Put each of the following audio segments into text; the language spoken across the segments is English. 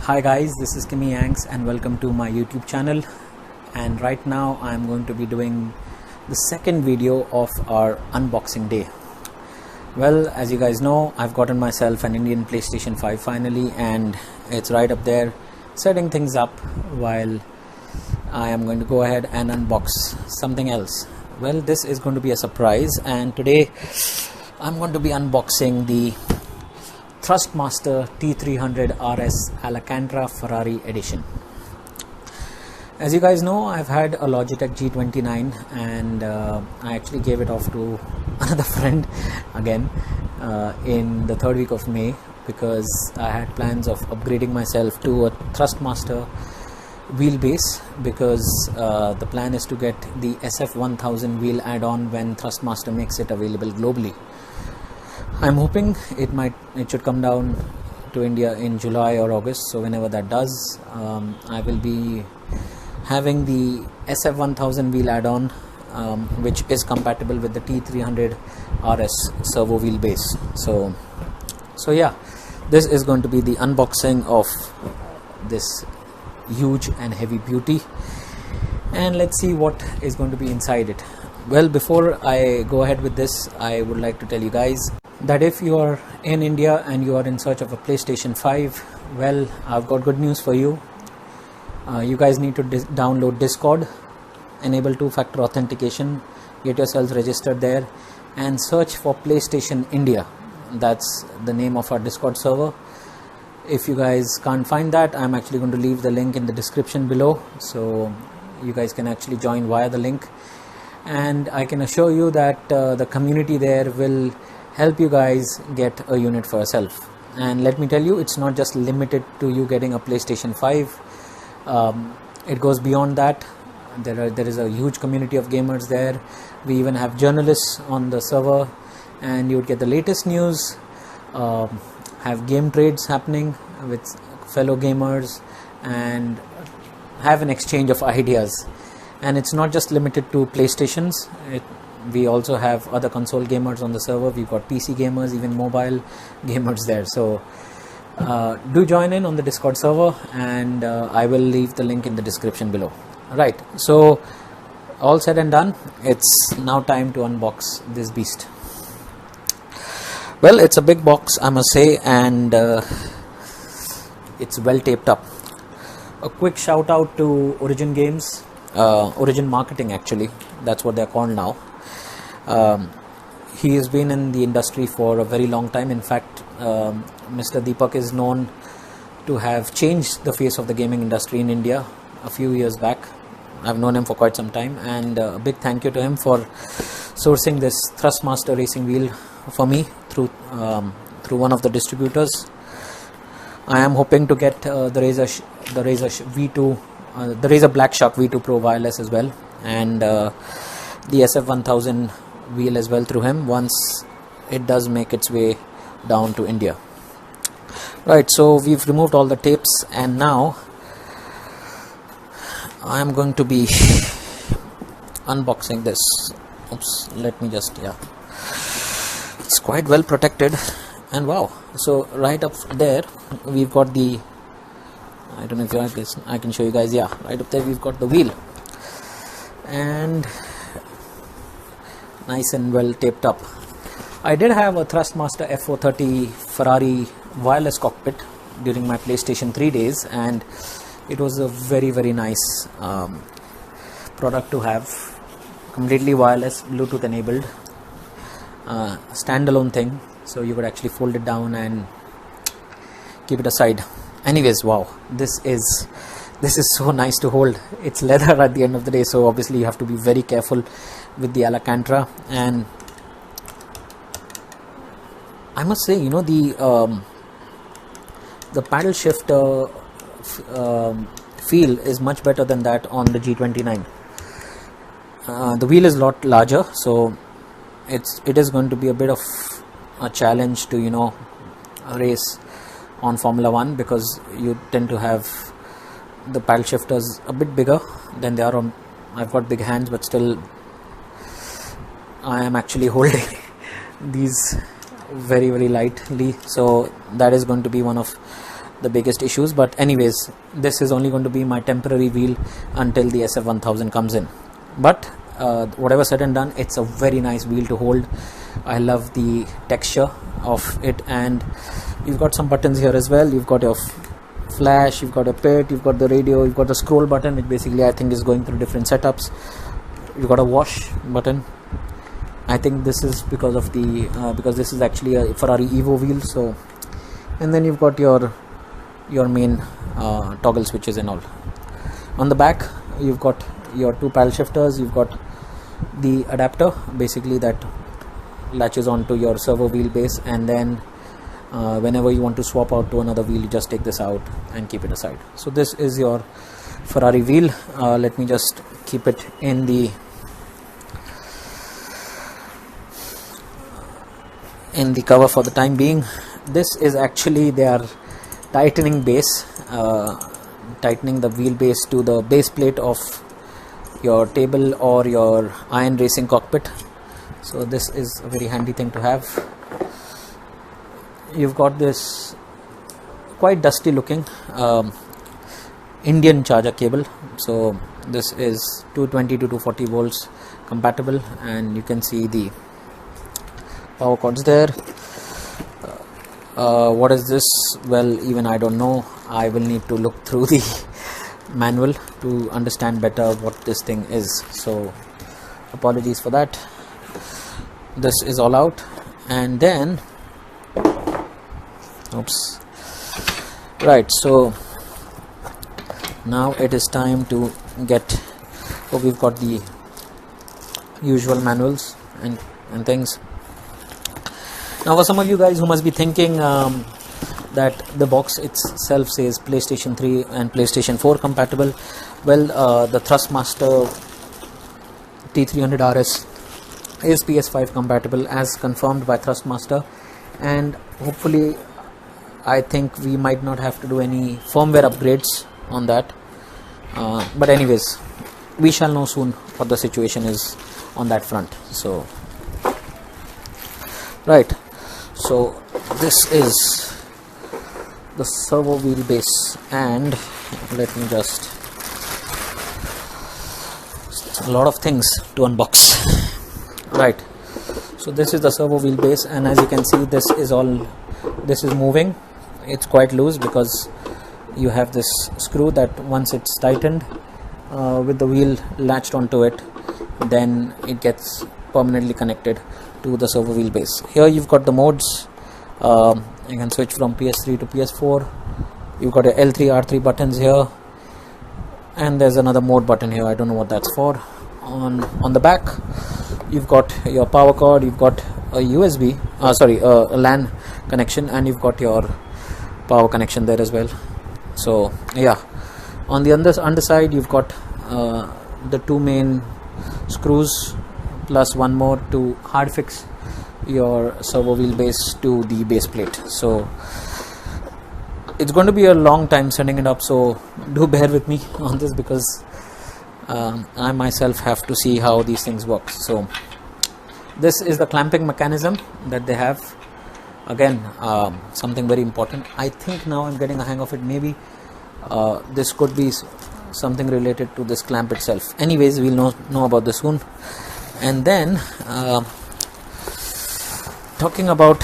Hi guys, this is Kimmy Yanks and welcome to my YouTube channel. And right now I'm going to be doing the second video of our unboxing day. Well, as you guys know, I've gotten myself an Indian PlayStation 5 finally, and it's right up there setting things up while I am going to go ahead and unbox something else. Well, this is going to be a surprise, and today I'm going to be unboxing the Thrustmaster T300 RS Alcantara Ferrari edition. As you guys know, I've had a Logitech G29 and I actually gave it off to another friend again in the third week of May, because I had plans of upgrading myself to a Thrustmaster wheelbase, because the plan is to get the SF1000 wheel add-on when Thrustmaster makes it available globally. I'm hoping it should come down to India in July or August, so whenever that does, I will be having the SF1000 wheel add-on, which is compatible with the T300 RS servo wheelbase. So yeah, this is going to be the unboxing of this huge and heavy beauty, and let's see what is going to be inside it. Well, before I go ahead with this, I would like to tell you guys that if you are in India and you are in search of a PlayStation 5, well, I've got good news for you. You guys need to download Discord, enable two-factor authentication, get yourselves registered there, and search for PlayStation India. That's the name of our Discord server. If you guys can't find that, I'm actually going to leave the link in the description below, so you guys can actually join via the link. And I can assure you that the community there will help you guys get a unit for yourself. And let me tell you, it's not just limited to you getting a PlayStation 5. It goes beyond that. There is a huge community of gamers there. We even have journalists on the server, and you would get the latest news, have game trades happening with fellow gamers, and have an exchange of ideas. And it's not just limited to PlayStations. We also have other console gamers on the server. We've got PC gamers, even mobile gamers there. So do join in on the Discord server, and I will leave the link in the description below. Right, so all said and done, it's now time to unbox this beast. Well, it's a big box, I must say, and it's well taped up. A quick shout out to Origin Games, Origin Marketing actually, that's what they're called now. He has been in the industry for a very long time. In fact, Mr. Deepak is known to have changed the face of the gaming industry in India a few years back. I've known him for quite some time, and a big thank you to him for sourcing this Thrustmaster racing wheel for me through one of the distributors. I am hoping to get the Razer V2, the Razer Black Shark V2 Pro wireless as well, and the SF1000 wheel as well through him once it does make its way down to India. Right, so we've removed all the tapes, and now I am going to be unboxing this. Oops, let me just, yeah, it's quite well protected, and wow. So right up there we've got the, I don't know if you like this, I can show you guys. Yeah, right up there we've got the wheel, and nice and well taped up. I did have a Thrustmaster F430 Ferrari wireless cockpit during my PlayStation 3 days, and it was a very nice product to have. Completely wireless, Bluetooth enabled, standalone thing, so you could actually fold it down and keep it aside. Anyways, wow, this is so nice to hold. It's leather at the end of the day, so obviously you have to be very careful with the Alcantara. And I must say, you know, the paddle shifter feel is much better than that on the G29. The wheel is a lot larger, so it is going to be a bit of a challenge to, you know, race on Formula 1, because you tend to have the paddle shifters a bit bigger than they are on. I've got big hands, but still I am actually holding these very lightly, so that is going to be one of the biggest issues. But anyways, this is only going to be my temporary wheel until the SF1000 comes in. But whatever said and done, it's a very nice wheel to hold. I love the texture of it, and you've got some buttons here as well. You've got your flash, you've got a pit, you've got the radio, you've got the scroll button, which basically I think is going through different setups. You've got a wash button. I think this is because of the because this is actually a Ferrari Evo wheel. So, and then you've got your main toggle switches and all. On the back, you've got your 2 paddle shifters. You've got the adapter basically that latches onto your servo wheelbase, and then whenever you want to swap out to another wheel, you just take this out and keep it aside. So this is your Ferrari wheel. Let me just keep it in the cover for the time being. This is actually their tightening base, tightening the wheelbase to the base plate of your table or your INRacing cockpit. So this is a very handy thing to have. You've got this quite dusty looking Indian charger cable. So this is 220 to 240 volts compatible, and you can see the power cords there. What is this? Well, even I don't know. I will need to look through the manual to understand better what this thing is. So apologies for that. This is all out, and then oops, right, so now it is time to get we've got the usual manuals and things. Now, for some of you guys who must be thinking that the box itself says PlayStation 3 and PlayStation 4 compatible, well, the Thrustmaster T300 RS is PS5 compatible as confirmed by Thrustmaster, and hopefully I think we might not have to do any firmware upgrades on that, but anyways, we shall know soon what the situation is on that front. So right, so this is the servo wheelbase, and let me just, a lot of things to unbox. Right, so this is the servo wheelbase, and as you can see, this is moving. It's quite loose because you have this screw that once it's tightened with the wheel latched onto it, then it gets permanently connected to the servo wheelbase. Here you've got the modes. You can switch from PS3 to PS4. You've got your L3, R3 buttons here, and there's another mode button here. I don't know what that's for. On the back, you've got your power cord. You've got a USB, a LAN connection, and you've got your power connection there as well. So yeah, on the underside, you've got the 2 main screws plus one more to hard fix your servo wheelbase to the base plate. So it's going to be a long time setting it up, so do bear with me on this because I myself have to see how these things work. So this is the clamping mechanism that they have. Again, something very important. I think now I'm getting a hang of it. Maybe this could be something related to this clamp itself. Anyways, we'll know about this soon. And then talking about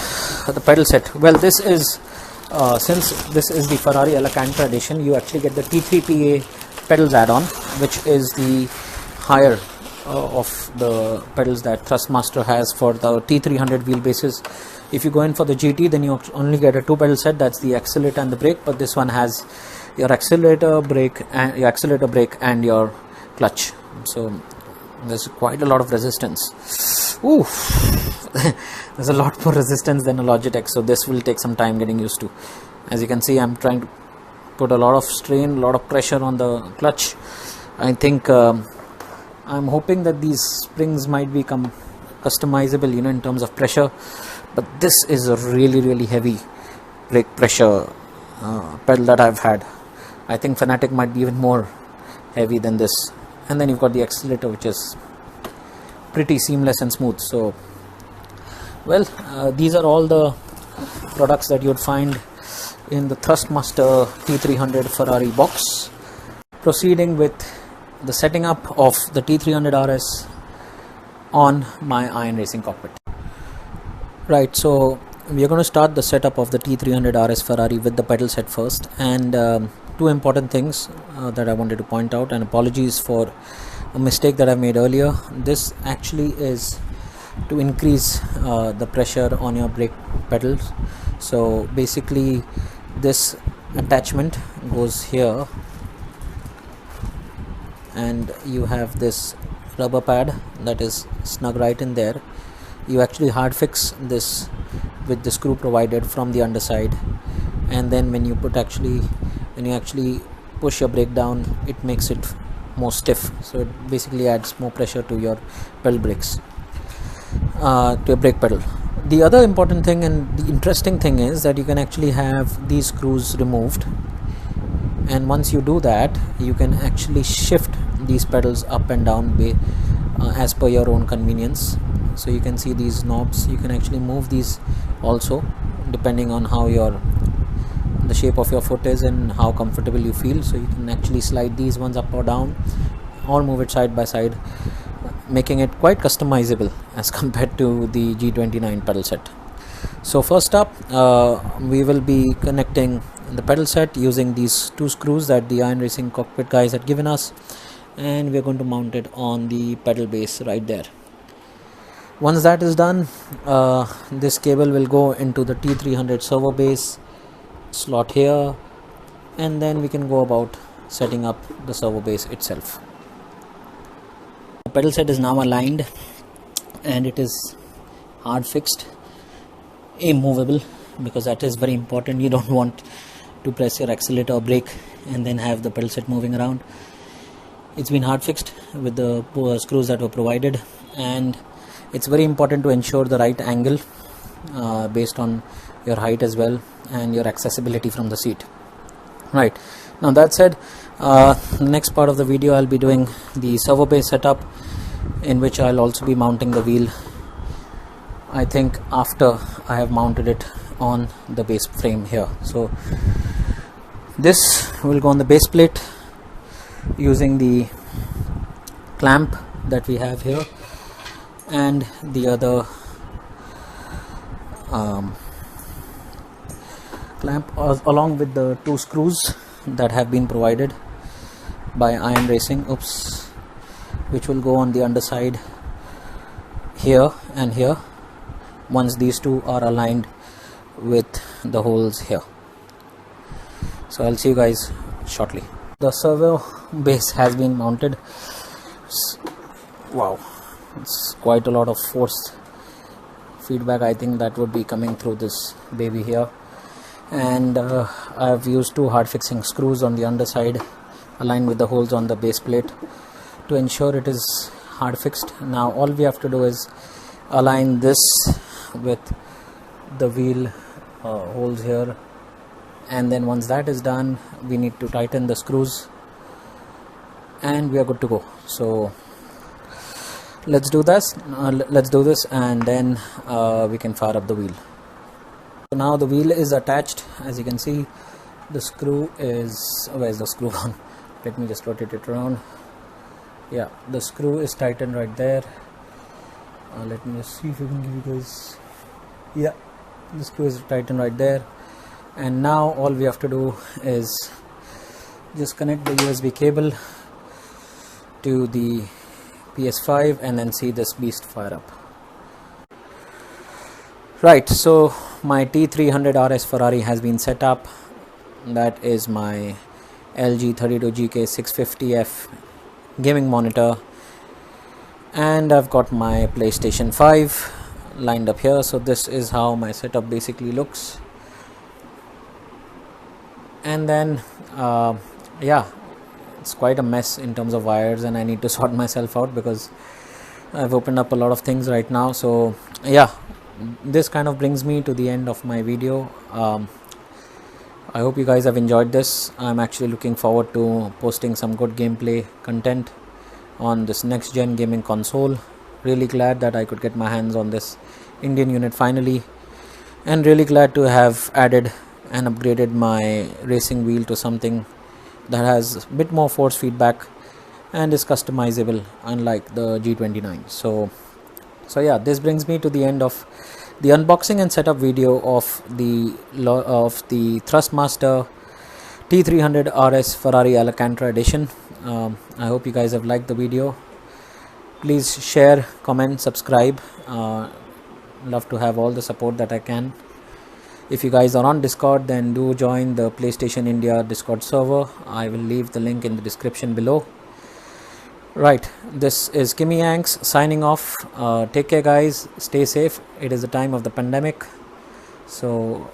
the pedal set, well, this is since this is the Ferrari Alcantara edition, you actually get the T3PA pedals add-on, which is the higher of the pedals that Thrustmaster has for the T300 wheelbases. If you go in for the GT, then you only get a 2 pedal set, that's the accelerator and the brake, but this one has your accelerator, brake, and your clutch. So there's quite a lot of resistance. Ooh, there's a lot more resistance than a Logitech, so this will take some time getting used to. As you can see, I'm trying to put a lot of strain, a lot of pressure on the clutch. I think I'm hoping that these springs might become customizable, in terms of pressure, but this is a really heavy brake pressure pedal that I've had. I think Fanatic might be even more heavy than this. And then you've got the accelerator, which is pretty seamless and smooth. So well, these are all the products that you would find in the Thrustmaster T300 Ferrari box, proceeding with the setting up of the T300 RS on my INRacing cockpit. Right, so we are going to start the setup of the T300 RS Ferrari with the pedal set first, and two important things that I wanted to point out, and apologies for a mistake that I made earlier. This actually is to increase the pressure on your brake pedals. So basically this attachment goes here and you have this rubber pad that is snug right in there. You actually hard fix this with the screw provided from the underside, and then when you actually push your brake down, it makes it more stiff, so it basically adds more pressure to your pedal brakes, to your brake pedal. The other important thing and the interesting thing is that you can actually have these screws removed, and once you do that, you can actually shift these pedals up and down as per your own convenience. So you can see these knobs, you can actually move these also depending on how the shape of your foot is and how comfortable you feel. So you can actually slide these ones up or down or move it side by side, making it quite customizable as compared to the G29 pedal set. So first up, we will be connecting the pedal set using these two screws that the INRacing Cockpit guys had given us, and we are going to mount it on the pedal base right there. Once that is done, this cable will go into the T300 servo base slot here, and then we can go about setting up the servo base itself. The pedal set is now aligned and it is hard fixed, immovable, because that is very important. You don't want to press your accelerator or brake and then have the pedal set moving around. It's been hard fixed with the screws that were provided, and it's very important to ensure the right angle based on your height as well and your accessibility from the seat. Right, now that said, next part of the video I'll be doing the servo base setup, in which I'll also be mounting the wheel, I think after I have mounted it on the base frame here. So this will go on the base plate using the clamp that we have here, and the other clamp along with the two screws that have been provided by INRacing, which will go on the underside here and here once these two are aligned with the holes here. So I'll see you guys shortly. The servo base has been mounted. Wow, it's quite a lot of force feedback, I think, that would be coming through this baby here. And I've used two hard fixing screws on the underside aligned with the holes on the base plate to ensure it is hard fixed. Now all we have to do is align this with the wheel holes here, and then once that is done, we need to tighten the screws and we are good to go. So let's do this, and then we can fire up the wheel. So now the wheel is attached. As you can see, the screw is, where's the screw on? Let me just rotate it around. Yeah, the screw is tightened right there. Let me just see if I can give you guys. Yeah, the screw is tightened right there, and now all we have to do is just connect the USB cable to the PS5 and then see this beast fire up. Right, so my T300 RS Ferrari has been set up. That is my LG 32GK 650F gaming monitor, and I've got my PlayStation 5 lined up here. So this is how my setup basically looks, and then yeah, it's quite a mess in terms of wires, and I need to sort myself out because I've opened up a lot of things right now. So yeah, this kind of brings me to the end of my video. I hope you guys have enjoyed this. I'm actually looking forward to posting some good gameplay content on this next gen gaming console. Really glad that I could get my hands on this Indian unit finally, and really glad to have added and upgraded my racing wheel to something that has a bit more force feedback and is customizable, unlike the G29. So yeah, this brings me to the end of the unboxing and setup video of the Thrustmaster T300 RS Ferrari Alcantara edition. I hope you guys have liked the video. Please share, comment, subscribe. Love to have all the support that I can. If you guys are on Discord, then do join the PlayStation India Discord server. I will leave the link in the description below. Right, this is INRacing signing off. Take care guys, stay safe. It is the time of the pandemic, so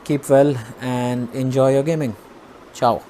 keep well and enjoy your gaming. Ciao.